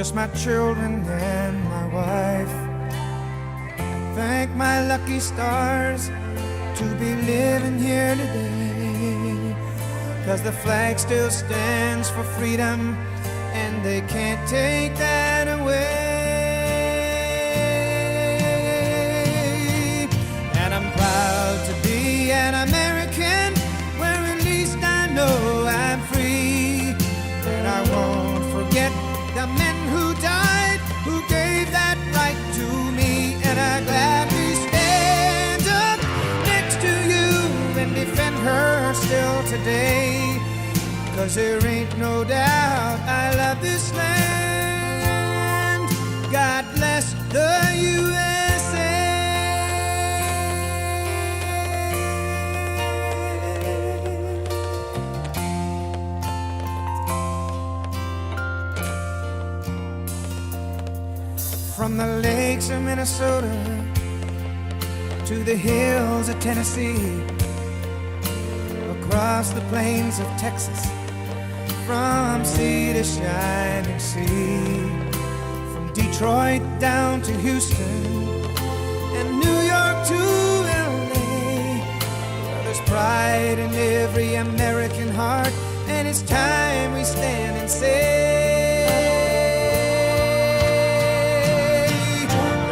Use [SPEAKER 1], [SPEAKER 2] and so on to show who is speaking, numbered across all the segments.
[SPEAKER 1] just my children and my wife. Thank my lucky stars to be living here today, 'cause the flag still stands for freedom and they can't take that away. And I'm proud to be an American, where at least I know I'm free. And I won't forget the men who died, who gave that right to me. And I gladly stand up next to you and defend her still today, 'cause there ain't no doubt I love this land. God bless the USA. From the lakes of Minnesota to the hills of Tennessee, across the plains of Texas, from sea to shining sea, from Detroit down to Houston and New York to LA. Well, there's pride in every American heart, and it's time we stand and say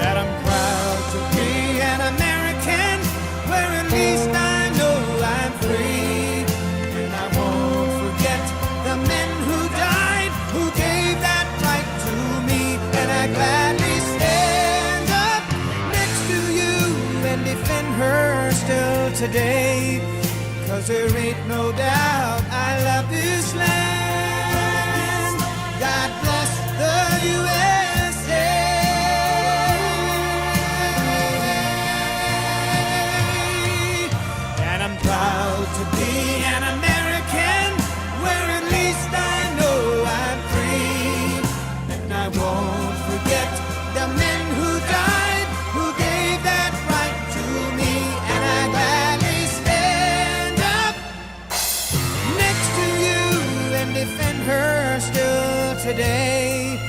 [SPEAKER 1] that I'm proud to be an American, where at least I know I'm free. And I won't forget the men who died, who gave that right to me. And I gladly stand up next to you and defend her still today, 'cause there ain't no doubt I love this land. God bless the USA. And I'm proud to be an American, where at least I know I'm free. And I won't forget the men who died, who gave that right to me. And I gladly stand up next to you and defend her still today,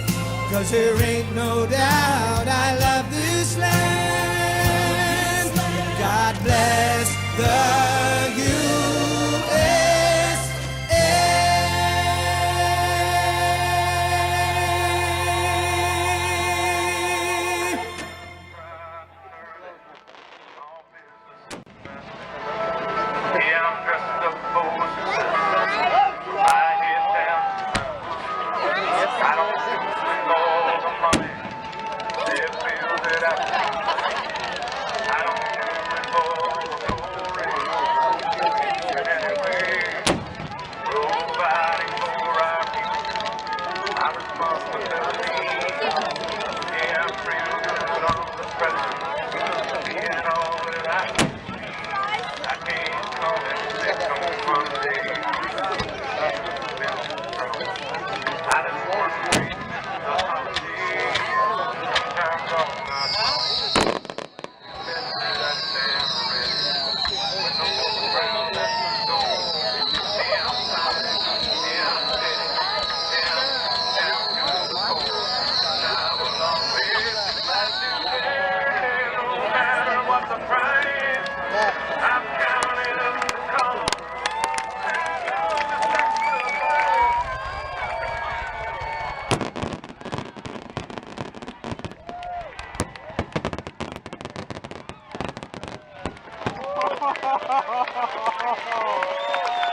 [SPEAKER 1] 'cause there ain't no doubt I love this land. God bless the USA.
[SPEAKER 2] Yeah, I'm dressed up for I head down. I don't shoot with all the money. They feel that I don't shoot with all the glory. But anyway, providing for our future, our responsibility. Yeah, I'm real good on the present. Being all that I can't come and sick on Monday. I just want to wait the holiday. Sometimes on my bed, I stand ready. When no more around, let me go. Yeah, I'm solid. Yeah, I'm steady. Yeah, I'm down to the core. And I will always be glad to stay. No matter what the price, I'm counting up the cost.
[SPEAKER 3] Ho, ho, ho, ho, ho, ho, ho.